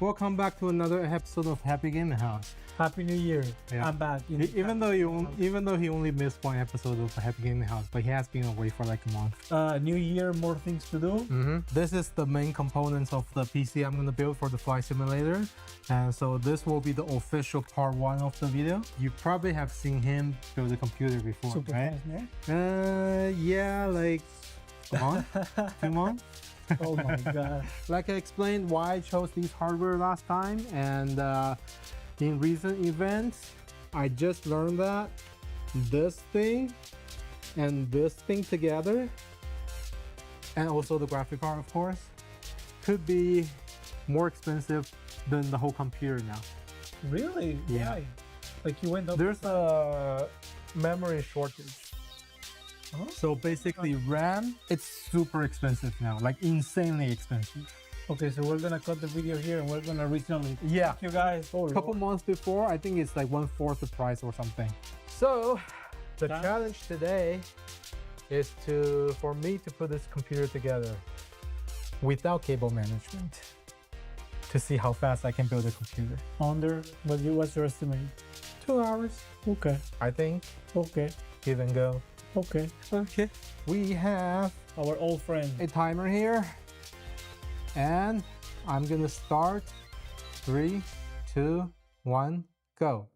Welcome back to another episode of Happy Gaming House. Happy New Year! Yeah. I'm back. Even though he only missed one episode of Happy Gaming House, but he has been away for like a month. New Year, more things to do. This is the main components of the PC I'm gonna build for the flight simulator, and so this will be the official part 1 of the video. You probably have seen him build the computer before, Super right? fast, man. Yeah, like a month, 2 months. Oh my god! Like I explained why I chose these hardware last time, and in recent events I just learned that this thing and this thing together, and also the graphic card of course, could be more expensive than the whole computer now. Really? Yeah. Why? Like you went up. There's a memory shortage. Huh? So basically RAM, it's super expensive now, like insanely expensive. Okay, so we're gonna cut the video here and we're gonna resell it. Yeah. Thank you guys. Oh, A couple months before, I think it's like 1/4 the price or something. So the challenge today is for me to put this computer together without cable management to see how fast I can build a computer. What's your estimate? 2 hours, Okay. I think. Okay. Give and go. Okay. Okay. We have Our old friend. a timer here, and I'm gonna start. 3, 2, 1, go.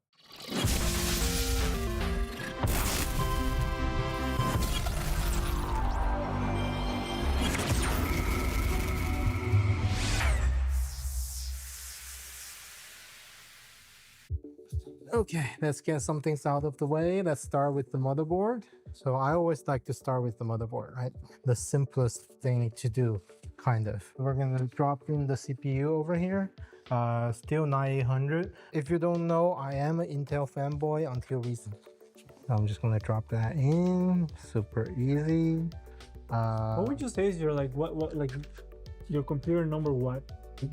Okay, let's get some things out of the way. Let's start with the motherboard. So I always like to start with the motherboard, right? The simplest thing to do, kind of. We're gonna drop in the CPU over here. Still 9800. If you don't know, I am an Intel fanboy until recent. I'm just gonna drop that in. Super easy. What would you say is your like your computer number what?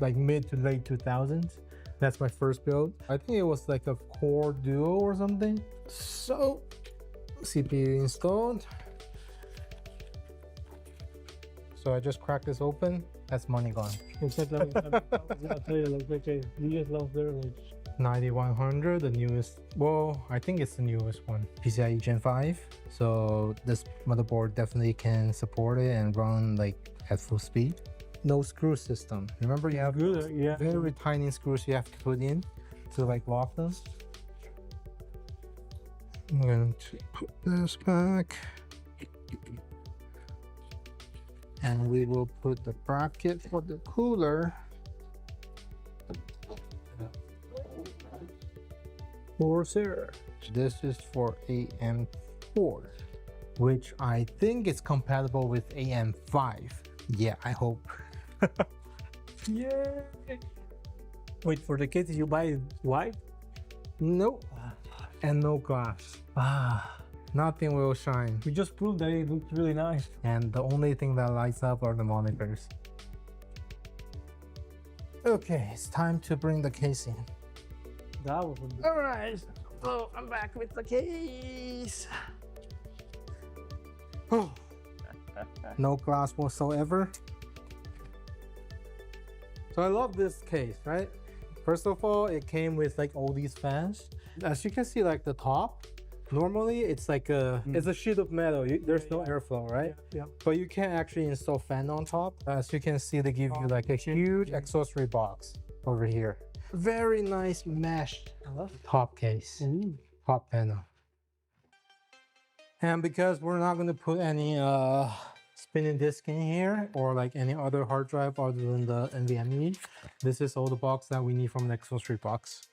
Like mid to late 2000s. That's my first build. I think it was like a Core Duo or something. So, CPU installed. So I just cracked this open. That's money gone. Exactly. I'll tell you, like, okay, you just lost there, like. 9100, the newest. Well, I think it's the newest one. PCIe Gen 5. So this motherboard definitely can support it and run like at full speed. No screw system. Remember, you have very tiny screws you have to put in to like lock them. I'm going to put this back, and we will put the bracket for the cooler for there. This is for AM4, which I think is compatible with AM5. Yeah, I hope. Yeah. Wait, for the kids, you buy white? Nope. And no glass. Nothing will shine. We just proved that it looks really nice. And the only thing that lights up are the monitors. Okay, it's time to bring the case in. That was All right, so I'm back with the case. Oh. No glass whatsoever. So I love this case, right? First of all, it came with like all these fans. As you can see, like the top, normally it's like it's a sheet of metal. There's no airflow, right? Yeah. But you can actually install fan on top. As you can see, they give you like a huge accessory box over here. Very nice meshed top case, top panel. And because we're not going to put any spinning disk in here or like any other hard drive other than the NVMe, this is all the box that we need from the accessory box.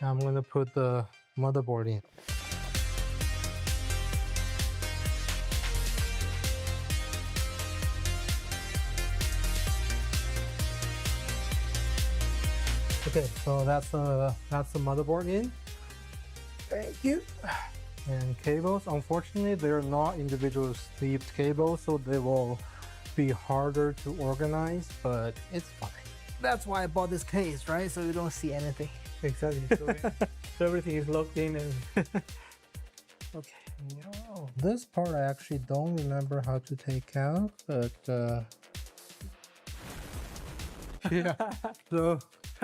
Now I'm going to put the motherboard in. Okay, so that's the motherboard in. Thank you. And cables, unfortunately, they're not individual sleeved cables, so they will be harder to organize, but it's fine. That's why I bought this case, right? So you don't see anything. Exactly. So everything is locked in and okay. This part I actually don't remember how to take out, but Yeah. So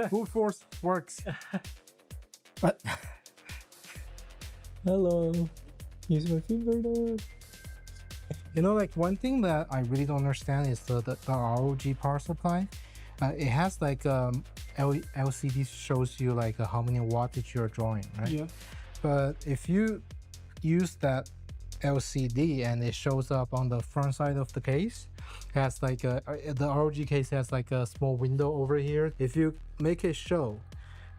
brute force works. But Hello. Use my finger there. you know, like one thing that I really don't understand is the ROG power supply. It has like LCD shows you like how many wattage you're drawing, right? Yeah. But if you use that LCD and it shows up on the front side of the case, has like the ROG case has like a small window over here. If you make it show,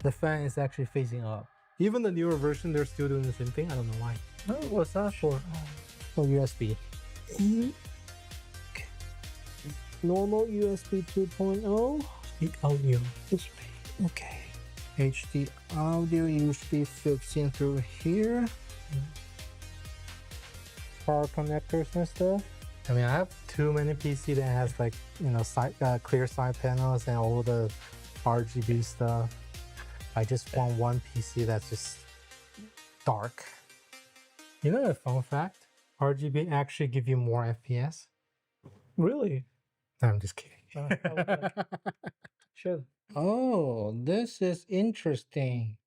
the fan is actually facing up. Even the newer version, they're still doing the same thing. I don't know why. Oh, what's that for? For USB. Okay. Normal USB 2.0. The audio. Okay. HD audio usually fits in through here. Power connectors and stuff. I mean, I have too many PC that has like, you know, clear side panels and all the RGB stuff. I just want one PC that's just dark. You know, a fun fact, RGB actually give you more FPS. Really? No, I'm just kidding. Sure. Oh, this is interesting.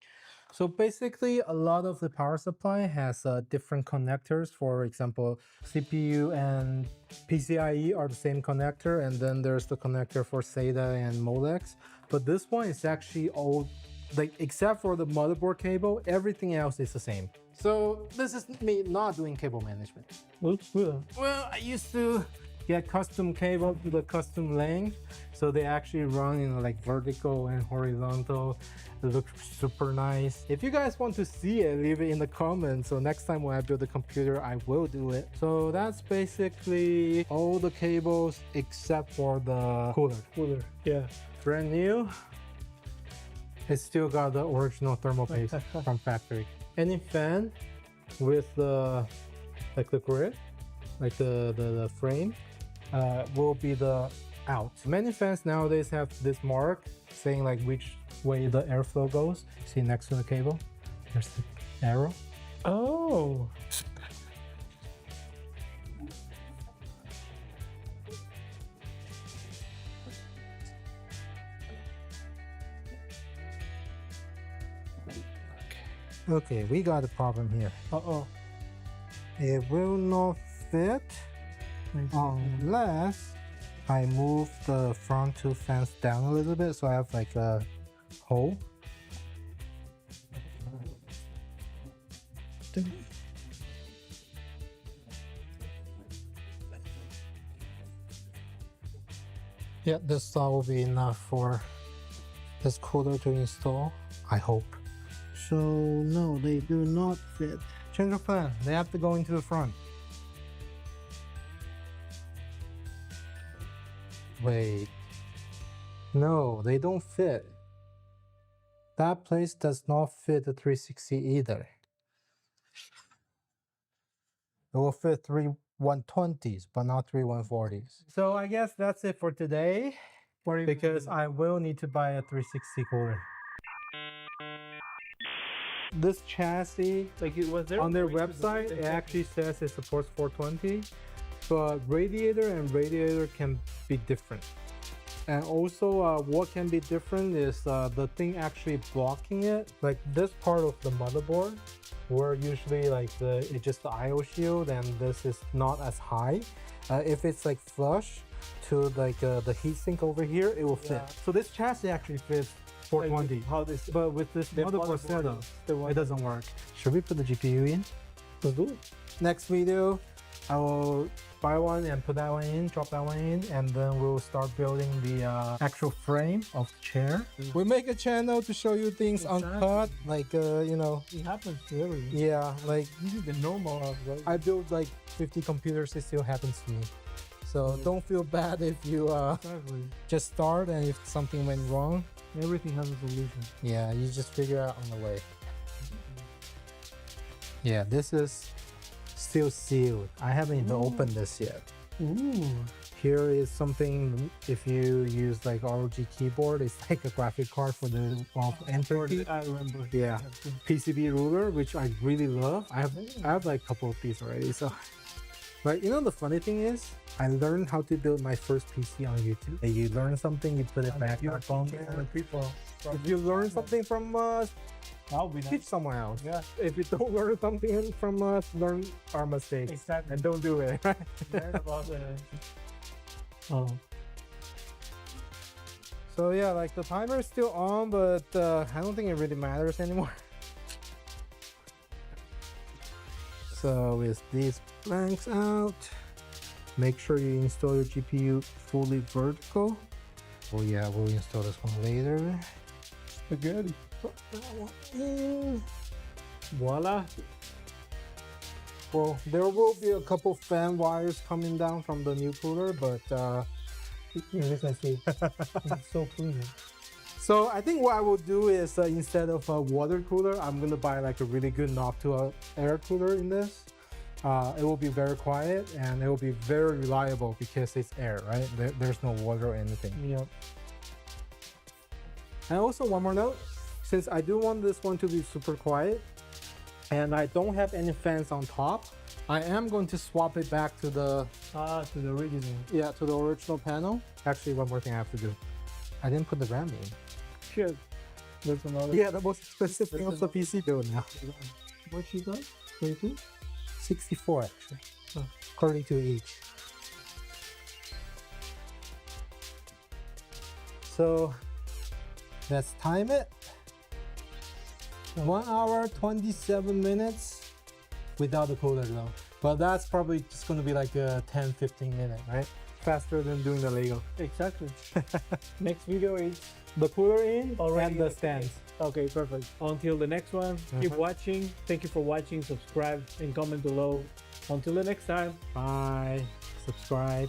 So basically, a lot of the power supply has different connectors. For example, CPU and PCIe are the same connector, and then there's the connector for SATA and modems. But this one is actually all, like, except for the motherboard cable, everything else is the same. So this is me not doing cable management. Looks good. Well, I used to get custom cable to the custom length, so they actually run in like vertical and horizontal. It looks super nice. If you guys want to see it, leave it in the comments, so next time when I build a computer I will do it. So that's basically all the cables except for the cooler. Yeah. Brand new. It's still got the original thermal paste from factory. Any fan with the like the grid, like the frame, will be the out. Many fans nowadays have this mark saying like which way the airflow goes. See next to the cable, there's the arrow. Oh. Okay, we got a problem here. Uh-oh. It will not fit unless I move the front two fans down a little bit so I have like a hole. Yeah, this will be enough for this cooler to install, I hope. So no, they do not fit. Change of plan, they have to go into the front. Wait, no, they don't fit. That place does not fit the 360 either. It will fit three 120s, but not three 140s. So I guess that's it for today, because I will need to buy a 360 cooler. This chassis, Like it was there on their website, it actually says it supports 420, but radiator and radiator can be different. And also what can be different is the thing actually blocking it, like this part of the motherboard, where usually like it's just the IO shield, and this is not as high. If it's like flush to like the heatsink over here, it will fit. So this chassis actually fits 420. How this? But with this motherboard setup, it doesn't work. Should we put the GPU in? Let's do it. Next video, I will buy one and put that one in, drop that one in, and then we'll start building the actual frame of the chair. We make a channel to show you things uncut, like you know. It happens to everyone. Yeah, like This is the normal, right? I build like 50 computers, it still happens to me. So don't feel bad if you Exactly. just start and if something went wrong. Everything has a solution. Yeah, you just figure out on the way. Yeah, this is still sealed. I haven't even opened this yet. Ooh. Here is something, if you use like ROG keyboard, it's like a graphic card for the enter key. I remember. Yeah. PCB ruler, which I really love. I have like a couple of these already. So But you know, the funny thing is, I learned how to build my first PC on YouTube. And you learn something, you put it back on phone. People. If you learn something from us, That'll be teach nice. someone else. Yeah. If you don't learn something from us, learn our mistakes. Exactly. And don't do it. Learn about the. Oh. So yeah, like the timer is still on, but I don't think it really matters anymore. So with these blanks out, make sure you install your GPU fully vertical. Oh yeah, we'll install this one later. Good. Put that one in. Voila. Well, there will be a couple fan wires coming down from the new cooler, but Yes, I see. It's so clean. so I think what I will do is instead of a water cooler, I'm gonna buy like a really good knob to air cooler in this. It will be very quiet and it will be very reliable because it's air, right? There's no water or anything. Yep. And also one more note, since I do want this one to be super quiet and I don't have any fans on top, I am going to swap it back to the To the original. to the original panel. Actually, one more thing I have to do. I didn't put the RAM in. Shit. There's another. Yeah, the most expensive thing of the PC build now. What you got? 22? 64 actually. Oh. 32 each. So let's time it. 1 hour 27 minutes without the cooler though. But that's probably just gonna be like a 10-15 minute, right? Faster than doing the Lego. Exactly. Next video is The cooler in already and the stands. Okay, perfect. Until the next one, keep watching. Thank you for watching. Subscribe and comment below. Until the next time. Bye. Subscribe.